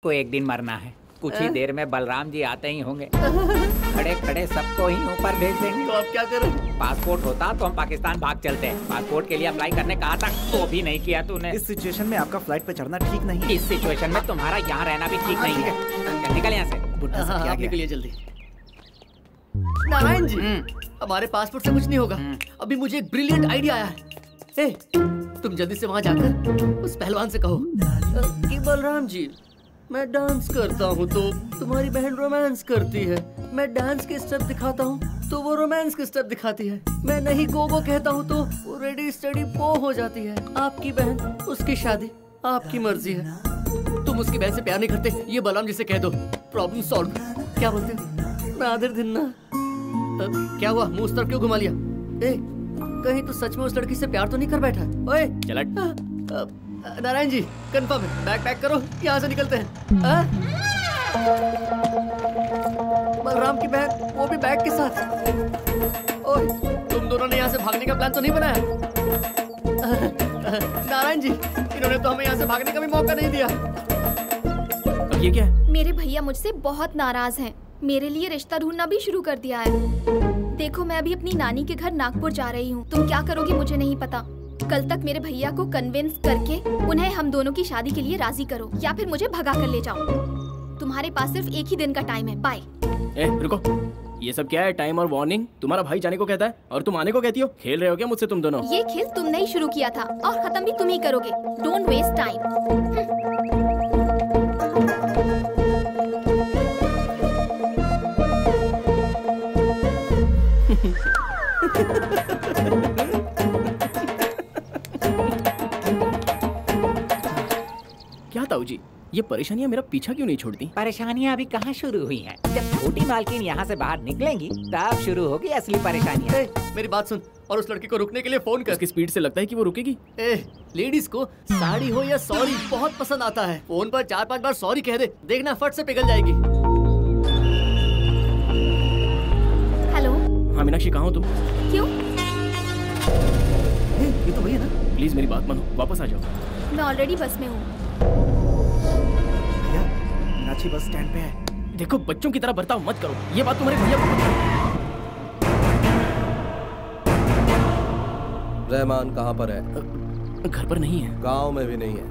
को एक दिन मरना है। कुछ ही देर में बलराम जी आते ही होंगे। खड़े खड़े सबको ही ऊपर भेज देंगे। तो अब क्या करें? पासपोर्ट होता तो हम पाकिस्तान भाग चलते हैं। पासपोर्ट के लिए अप्लाई करने कहा था तो भी नहीं किया तूने। इस सिचुएशन में आपका फ्लाइट पे चढ़ना ठीक नहीं है। इस सिचुएशन में तुम्हारा यहाँ रहना भी ठीक नहीं है। निकल यहाँ से। बुढ़ा सा क्या गया? निकलिए जल्दी। नारायण जी, हमारे पासपोर्ट से कुछ नहीं होगा। अभी मुझे एक ब्रिलियंट आइडिया आया है। ए, तुम जल्दी से वहाँ जाकर उस पहलवान से कहो कि बलराम जी, मैं डांस करता हूँ तो तुम्हारी बहन रोमांस करती है। मैं डांस के स्टेप दिखाता हूँ तो वो रोमांस के स्टेप दिखाती है। मैं नहीं गो कहता हूँ तो वो रेडी स्टडी पो हो जाती है। आपकी बहन, उसकी शादी आपकी मर्जी है। तुम उसकी बहन से प्यार नहीं करते, ये बलराम जी से कह दो। Problem solve. क्या बोलते हो नादिर दिन्ना? क्या हुआ, मुंह उस तरफ क्यों घुमा लिया? ए, कहीं तो सच में उस लड़की से प्यार तो नहीं कर बैठा? ओए नारायण जी, कंफर्म है। बैग पैक करो, यहाँ से निकलते हैं। बलराम की बहन, वो भी बैग के साथ। ओए, तुम दोनों ने यहाँ से भागने का प्लान तो नहीं बनाया? नारायण जी, इन्होंने तो हमें यहाँ से भागने का भी मौका नहीं दिया। अब ये क्या है? मेरे भैया मुझसे बहुत नाराज हैं। मेरे लिए रिश्ता ढूंढना भी शुरू कर दिया है। देखो, मैं अभी अपनी नानी के घर नागपुर जा रही हूँ। तुम क्या करोगे मुझे नहीं पता। कल तक मेरे भैया को कन्विंस करके उन्हें हम दोनों की शादी के लिए राजी करो, या फिर मुझे भगा कर ले जाओ। तुम्हारे पास सिर्फ एक ही दिन का टाइम है। बाय। रुको, ये सब क्या है? टाइम और वार्निंग? तुम्हारा भाई जाने को कहता है और तुम आने को कहती हो। खेल रहे हो क्या मुझसे तुम दोनों? ये खेल तुमने ही शुरू किया था और खत्म भी तुम ही करोगे। Don't waste time. क्या ताऊ जी, ये परेशानियाँ मेरा पीछा क्यों नहीं छोड़ती? परेशानियाँ अभी कहाँ शुरू हुई हैं? जब छोटी मालकिन यहाँ से बाहर निकलेंगी तब शुरू होगी असली परेशानियाँ। मेरी बात सुन और उस लड़की को रुकने के लिए फोन कर। उसकी स्पीड से लगता है कि वो रुकेगी। लेडीज को साड़ी हो या सॉरी बहुत पसंद आता है। फोन पर 4-5 बार सॉरी कह दे, देखना फट से पिघल जाएगी। हेलो। हाँ मीनाक्षी, कहाँ हो तुम? क्यों? ये तो भैया ना। प्लीज मेरी बात मानो, वापस आ जाओ। मैं ऑलरेडी बस में हूँ। भैया, मीनाक्षी बस स्टैंड पे है। देखो, बच्चों की तरह बर्ताव मत करो। ये बात तुम्हारे भैया को पता है। रहमान कहाँ पर है? घर पर नहीं है। गांव में भी नहीं है।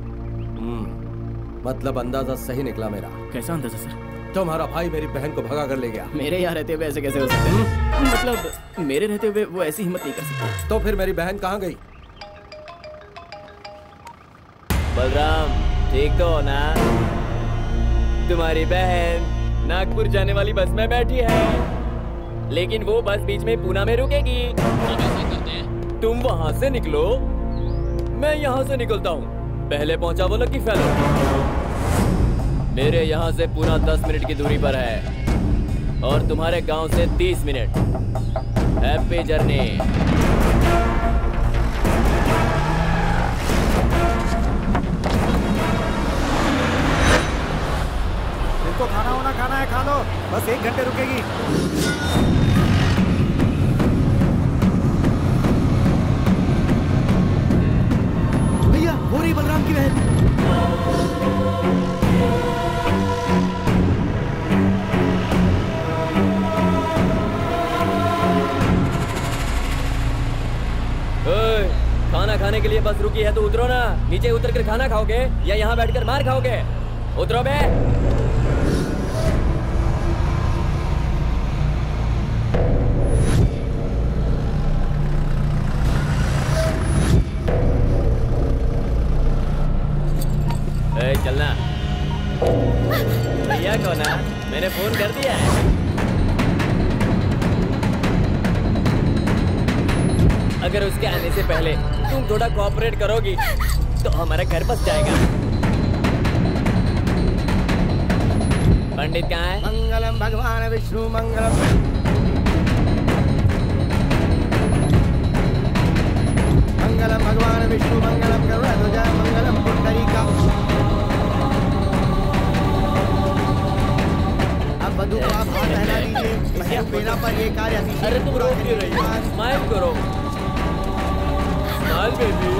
मतलब अंदाजा सही निकला मेरा। कैसा अंदाजा सर? तुम्हारा भाई मेरी बहन को भगा कर ले गया। मेरे यहाँ रहते हुए ऐसे कैसे हो सकता है? मतलब मेरे रहते हुए वो ऐसी हिम्मत नहीं कर सकता। तो फिर मेरी बहन कहाँ गई? बलराम, ठीक तो हो ना? तुम्हारी बहन नागपुर जाने वाली बस में बैठी है, लेकिन वो बस बीच में पूना में रुकेगी। अब ऐसा करते हैं, तुम वहाँ से निकलो, मैं यहाँ से निकलता हूँ। पहले पहुँचा वो लकी फेलो। मेरे यहाँ से पूना 10 मिनट की दूरी पर है और तुम्हारे गांव से 30 मिनट। Happy journey. इनको खाना है, खा लो। बस 1 घंटे रुकेगी। भैया, हो रही बलराम की बहन। खाना खाने के लिए बस रुकी है तो उतरो ना। नीचे उतर कर खाना खाओगे या यहाँ बैठकर मार खाओगे? उतरो बे। चलना। भैया को ना मैंने फोन कर दिया है। अगर उसके आने से पहले तुम थोड़ा कोऑपरेट करोगी तो हमारा घर बस जाएगा। पंडित कहाँ है? मंगलम भगवान विष्णु मंगलम। मंगलम भगवान विष्णु मंगलम गरुड़ध्वजा मंगलम पुंडरीका। अब वधू को आप हाथ पहना दीजिए। बिना पर ये कार्य अतिशय। अरे तुम रोक क्यों रही हो? स्माइल करो। Smile baby.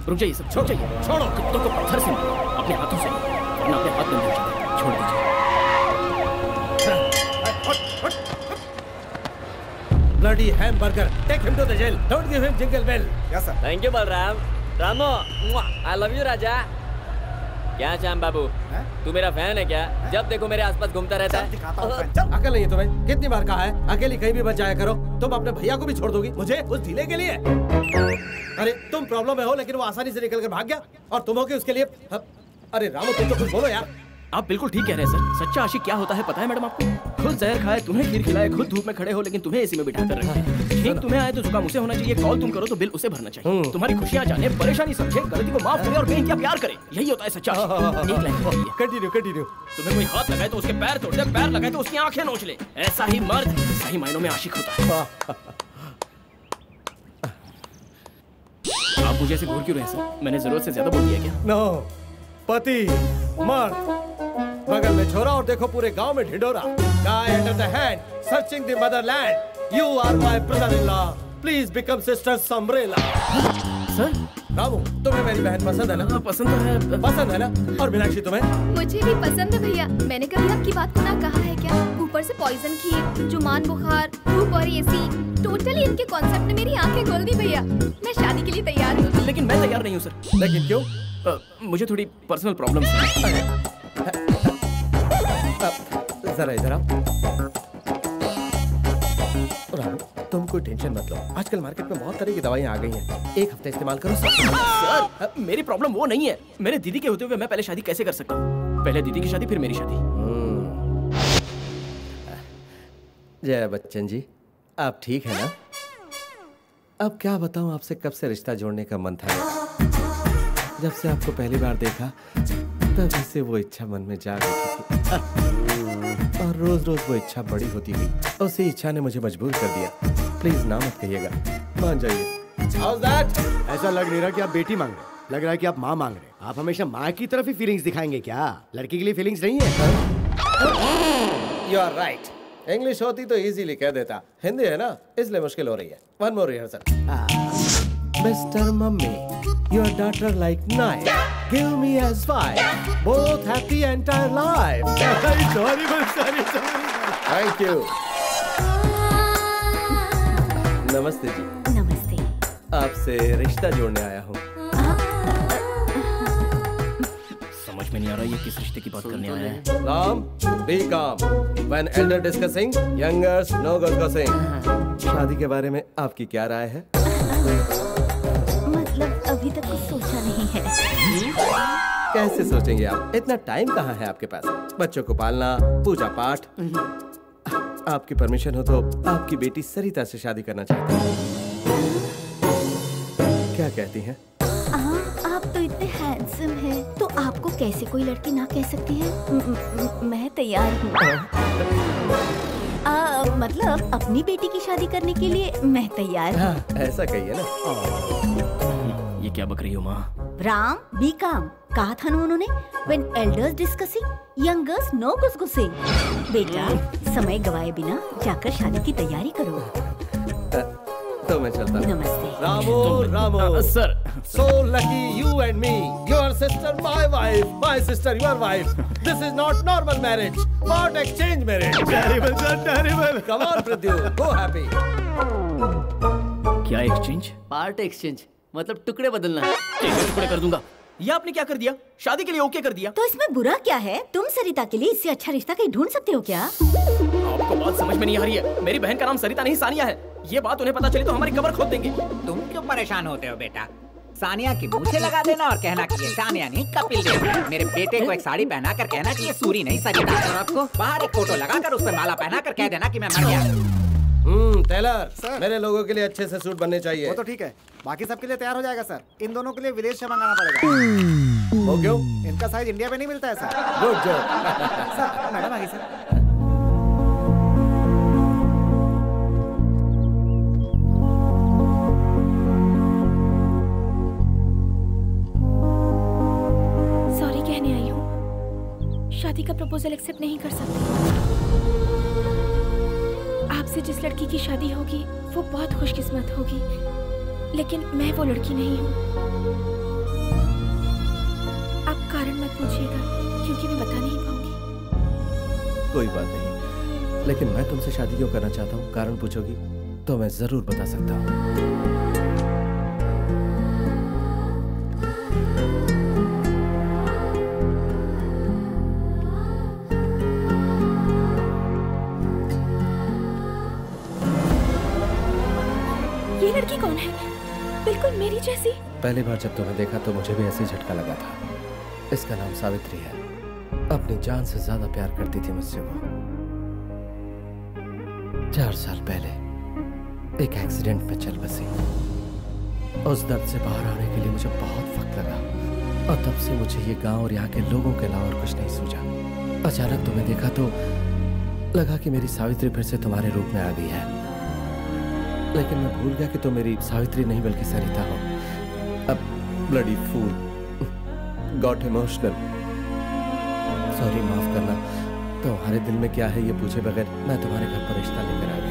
रुक जाइए सब, छोड़ जाइए, छोड़ो। कुत्तों को पत्थर से मारो, अपने हाथों से नहीं, वरना अपने हाथ बंद हो जाते। छोड़ दीजिए। Bloody hamburger, take him to the jail. Don't give him jingle bell. Yes sir. Thank you Balram. रामो, आई लव यू राजा। क्या श्याम बाबू, तू मेरा फैन है क्या? जब देखो मेरे आसपास घूमता रहता है। दिखाता हूँ friend, चल। अकल नहीं है तुम्हें? कितनी बार कहा है अकेली कहीं भी बच जाया करो। तुम अपने भैया को भी छोड़ दोगी मुझे उस ढीले के लिए? अरे तुम प्रॉब्लम में हो लेकिन वो आसानी से निकल कर भाग गया और तुम हो कि उसके लिए। अरे रामू तुम तो कुछ बोलो यार। आप बिल्कुल ठीक कह रहे हैं सर। सच्चा आशिक क्या होता है पता है मैडम आपको? खुद जहर खाए, तुम्हें खीर खिलाए, खुद धूप में खड़े हो लेकिन तुम्हें एसी में बिठा कर रखे। ठीक तुम्हें आए तो जुकाम उसे होना चाहिए, कॉल तुम करो तो बिल उसे भरना चाहिए। तुम्हारी खुशियां जाने, परेशानी समझे, गलती को माफ करे और बेइंतहा प्यार करे। यही होता है सच्चा आशिक। एक लाइन कंटिन्यू कंटिन्यू। तुम्हें कोई हाथ लगाए तो उसके पैर तोड़ दे, पैर लगाए तो उसकी आंखें नोच ले। ऐसा ही मर्द सही मायनों में आशिक होता है। आप मुझे ऐसे घूर क्यों रहे सर? मैंने जरूरत से ज्यादा बोल दिया क्या? नो, पति मर्द बगल में छोरा और देखो पूरे गांव में Dhindora. Guy under the hand, searching the motherland. You are my brother-in-law. Please become sister's umbrella. Sir Ramu तुम्हें मेरी बहन पसंद है ना? पसंद है। पसंद है ना? और मीनाक्षी तुम्हें? मुझे भी पसंद है भैया। मैंने कभी आपकी बात को ना कहा है क्या? ऊपर से पॉइजन खीर, जुमान बुखार, धूप और एसी, टोटली इनके कॉन्सेप्ट ने मेरी आंखें खोल दी भैया। मैं शादी के लिए तैयार हूँ। लेकिन मैं तैयार नहीं हूँ सर। लेकिन क्यों? मुझे थोड़ी पर्सनल प्रॉब्लम है। जरा इधर आओ। रामू तुम कोई टेंशन मत लो। आजकल मार्केट में बहुत तरह की दवाइयाँ आ गई हैं। एक हफ्ते इस्तेमाल करो सर मेरी प्रॉब्लम वो नहीं है। मेरे दीदी के होते हुए मैं पहले शादी कैसे कर सकता हूँ? पहले दीदी की शादी फिर मेरी शादी। जय बच्चन जी, आप ठीक है ना? अब क्या बताऊं आपसे, कब से रिश्ता जोड़ने का मन था मेरा। जब से आपको पहली बार देखा तब से वो इच्छा मन में जाग उठी थी और रोज रोज वो इच्छा बड़ी होती गई। उसी इच्छा ने मुझे मजबूर कर दिया। प्लीज ना मत कहिएगा, मान जाइए। How's that? ऐसा लग नहीं रहा कि आप बेटी मांग रहे, लग रहा है कि आप माँ मांग रहे। आप हमेशा माँ की तरफ ही फीलिंग्स दिखाएंगे क्या? लड़की के लिए फीलिंग्स नहीं है? You are right. इंग्लिश होती तो इजीली कह देता, हिंदी है ना इसलिए मुश्किल हो रही है। One more rehearsal. Mr. Mummy, your daughter like knife. Give me as wife. Both happy entire life. Sorry. Thank you. नमस्ते जी। नमस्ते। आपसे रिश्ता जोड़ने आया हूँ। समझ में नहीं आ रहा ये किस रिश्ते की बात करने आया है। Ram, be calm. When elder discussing, youngers no discussing. शादी के बारे में आपकी क्या राय है? मतलब अभी तक कुछ सोचा नहीं है। कैसे सोचेंगे आप? इतना टाइम कहाँ है आपके पास? बच्चों को पालना, पूजा पाठ। आपकी परमिशन हो तो आपकी बेटी सरिता से शादी करना चाहती हूँ। क्या कहती हैं? आप तो इतने हैंडसम हैं, तो आपको कैसे कोई लड़की ना कह सकती है? मैं तैयार हूँ। मतलब अपनी बेटी की शादी करने के लिए मैं तैयार हूँ। ऐसा कहिए ना। ये क्या बक रही हो माँ? राम, बी काम। कहा था ना उन्होंने, when elders discussing, youngers no गुसगुसे। बेटा, समय गवाए बिना जाकर शादी की तैयारी करो। तो मैं चलता हूँ। नमस्ते। Ramu. Sir. So lucky you and me. Your sister my wife, my sister your wife. This is not normal marriage. Part exchange marriage. Terrible sir, terrible. Come on Prithu, go happy. क्या एक्सचेंज? पार्ट एक्सचेंज मतलब टुकड़े बदलना। टुकड़े कर दूंगा। ये आपने क्या कर दिया? शादी के लिए ओके कर दिया। तो इसमें बुरा क्या है? तुम सरिता के लिए इससे अच्छा रिश्ता कहीं ढूंढ सकते हो क्या? आपको बात समझ में नहीं आ रही है। मेरी बहन का नाम सरिता नहीं सानिया है। ये बात उन्हें पता चली तो हमारी कब्र खोद देंगे। तुम क्यों परेशान होते हो बेटा? सानिया की मूछें लगा देना और कहना कि ये सानिया नहीं कपिल देव। मेरे बेटे को एक साड़ी पहना कर कहना कि ये सूरी नहीं सरिता। और आपको बाहर एक फोटो लगाकर उस पर माला पहना कर कह देना कि मैं मर गया। टेलर, मेरे लोगों के लिए अच्छे से सूट बनने चाहिए। वो तो ठीक है, बाकी सबके लिए तैयार हो जाएगा सर। इन दोनों के लिए विदेश से मंगाना पड़ेगा। वो क्यों? इनका साइज इंडिया में नहीं मिलता है sir. Good job. Sir madam आ गई सर। सॉरी कहने आई हूँ, शादी का प्रपोजल एक्सेप्ट नहीं कर सकती। आपसे जिस लड़की की शादी होगी वो बहुत खुशकिस्मत होगी, लेकिन मैं वो लड़की नहीं हूँ। कारण मत पूछिएगा, क्योंकि मैं बता नहीं पाऊंगी। कोई बात नहीं, लेकिन मैं तुमसे शादी क्यों करना चाहता हूँ कारण पूछोगी तो मैं जरूर बता सकता हूँ। ये लड़की कौन है? बिल्कुल मेरी जैसी। पहली बार जब तुम्हें देखा तो मुझे भी ऐसे ही झटका लगा था। इसका नाम सावित्री है। अपनी जान से ज्यादा प्यार करती थी मुझसे वो। 4 साल पहले एक एक्सीडेंट में चल बसी। उस दर्द से बाहर आने के लिए मुझे बहुत वक्त लगा और तब से मुझे ये गांव और यहाँ के लोगों के अलावा और कुछ नहीं सूझा। अचानक तुम्हें देखा तो लगा कि मेरी सावित्री फिर से तुम्हारे रूप में आ गई है, लेकिन मैं भूल गया कि तुम मेरी सावित्री नहीं बल्कि सरिता हो। अब bloody fool, got emotional. Sorry, माफ करना। तुम्हारे दिल में क्या है ये पूछे बगैर मैं तुम्हारे घर पर रिश्ता लेकर आ गया।